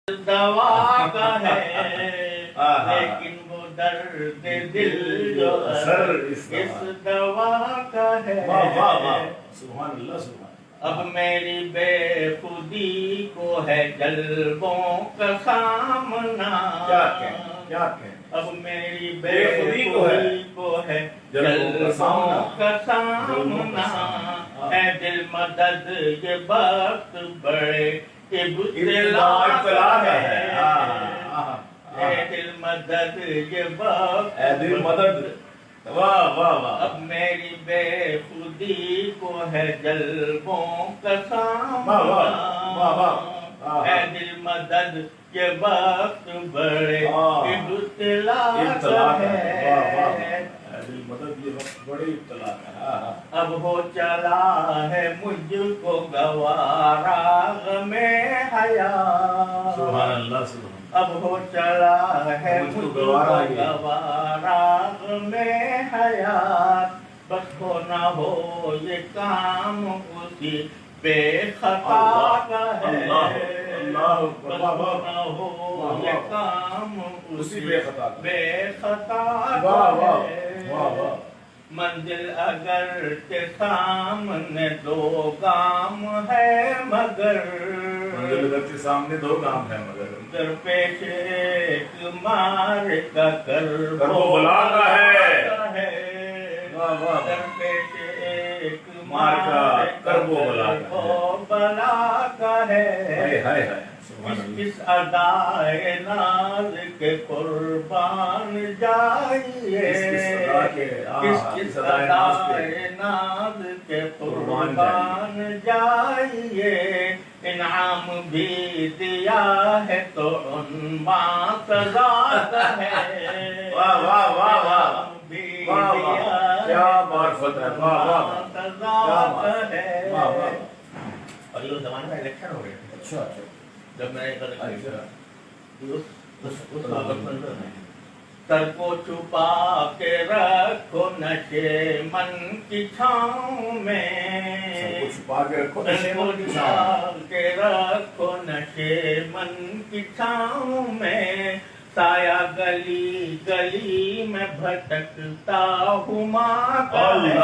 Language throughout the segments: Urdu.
دوا کا ہے لیکن وہ درد دل جو اس دوا کا ہے۔ سبحان اللہ سبحان اللہ۔ اب میری بے خودی کو ہے جلبوں کا سامنا، کیا کہیں اب میری بے خودی کو ہے جلبوں کا سامنا، اے دل مدد یہ وقت بڑے ابتلا کا ہے، اے دل مدد یہ وقت، اے دل مدد، واہ واہ واہ۔ اب میری بے خودی کو ہے جلبوں کا سامنا، اے دل مدد یہ وقت بڑے ابتلا کا ہے، دل مدد یہ وقت بڑی ابتلا کا ہے۔ اب ہو چلا ہے مجھ کو گوارا غم حیات، سبحان اللہ سبحان اللہ۔ اب ہو چلا ہے مجھ کو گوارا غم حیات، بس ہو نہ ہو یہ کام اسی بے خطا کا ہے، بس ہو نہ ہو یہ کام اسی بے خطا کا ہے، منزل اگر کے سامنے دو گام ہے مگر، منزل اگر کے سامنے دو گام ہے مگر، درپیش ایک مار کا کرب و بلا کا ہے، درپیش ایک مار کا کرب و بلا کا ہے، کس ادائے ناز کے قربان جائیے، کس ادائے ناز کے قربان جائیے، انعام بھی دیا ہے تو عنوان سزا کا ہے، واہ واہ واہ واہ بھی واہ دیا واہ، کیا معرفت ہے، واہ واہ سزا کا ہے۔ واہ واہ۔ اور یہ زمانے میں الیکشن ہو گئے، اچھا اچھا جب میں سر کو چھپا کے رکھو نشے من کی چھاؤں میں، چھپا کے رکھو سر کو چھپا کے رکھو نشے من کی چھاؤں میں، سایہ گلی گلی میں بھٹکتا ہوں ماں کا ہے،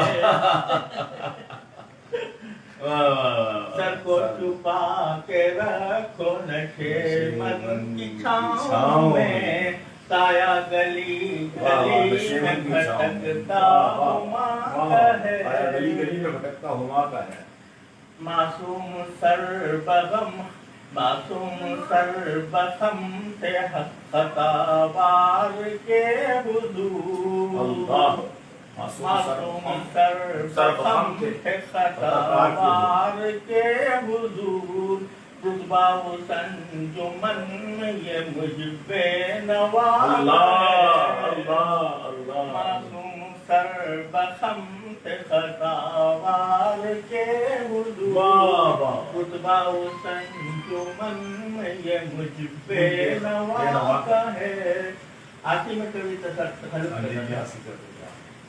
سر کو چھپا کے رکھو نشے من کی چھاؤں میں، سایہ گلی گلی میں بھٹکتا ہما کا ہے، گلی گلی میں بھٹکتا ہما کا ہے، معصوم سر بغم، معصوم سر بغم سے خطا وار کے حضور، معصوم سر بغم سے خطا وار کے حضور، رتبہ و سنجمن یہ مجھ بے نوا ہے، معصوم سر بغم سے خطا وار کے حضور، رتبہ و سنجمن یہ مجھ بے نوا کا ہے۔ آتی میں کبھی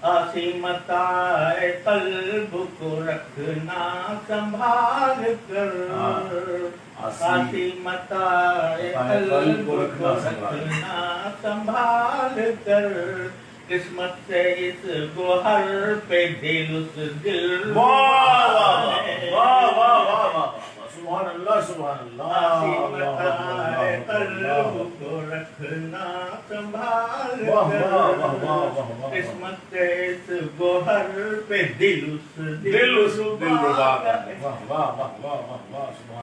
آسی متاع قلب کو رکھنا سنبھال کر، آسی متاع قلب کو رکھنا سنبھال کر، قسمت سے اس گوہر پہ دل اس دل سبحان اللہ سبحان اللہ۔ آسی متاع قلب کو رکھنا سنبھال کر، قسمت سے اس گوہر پہ دل اس دل دل ربا کا ہے، واہ واہ واہ واہ واہ سبحان